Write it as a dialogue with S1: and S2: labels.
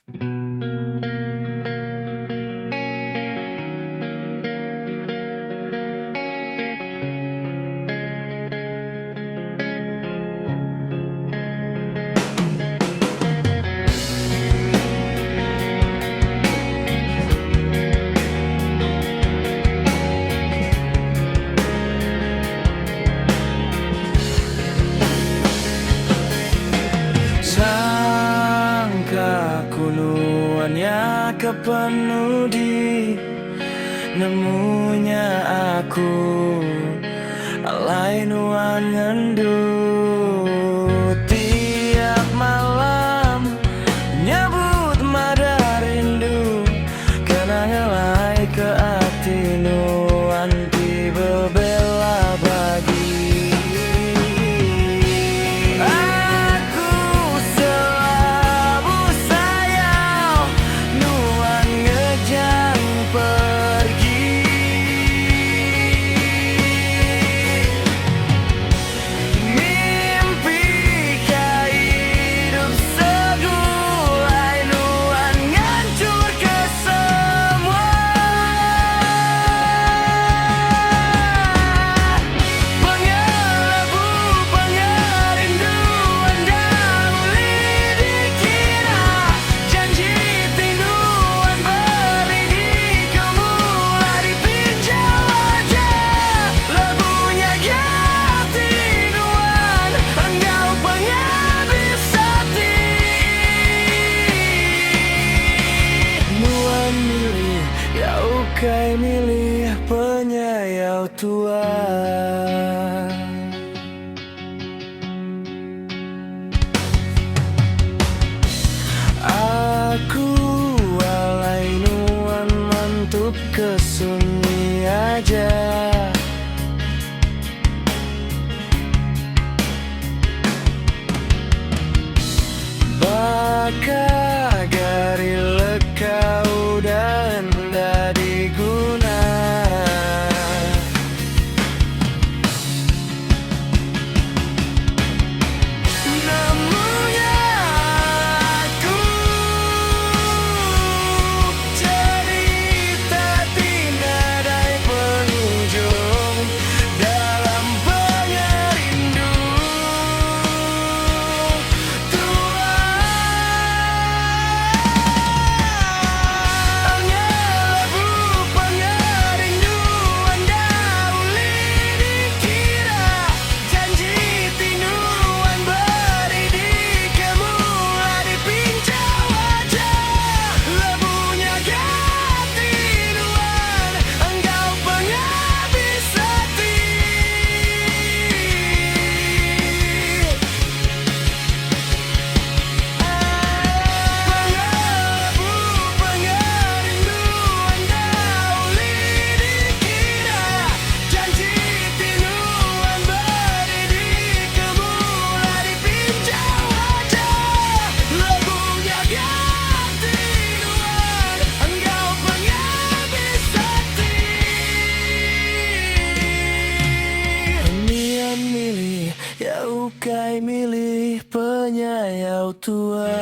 S1: Sangka kunuannya kepenudi, nemunya aku alai nuan ngendu. Tiap malam nyebut mada rindu, kena ngelai ke hati nuan tiba bela bagi. Kai milih penyayau tua. Aku alai nuan mantup ke sunyi aja. Baka gari lekau dan dadi guna. Namunya aku cerita tinadai penghujung dalam pengerindu tua. Kai milih penyayau tua.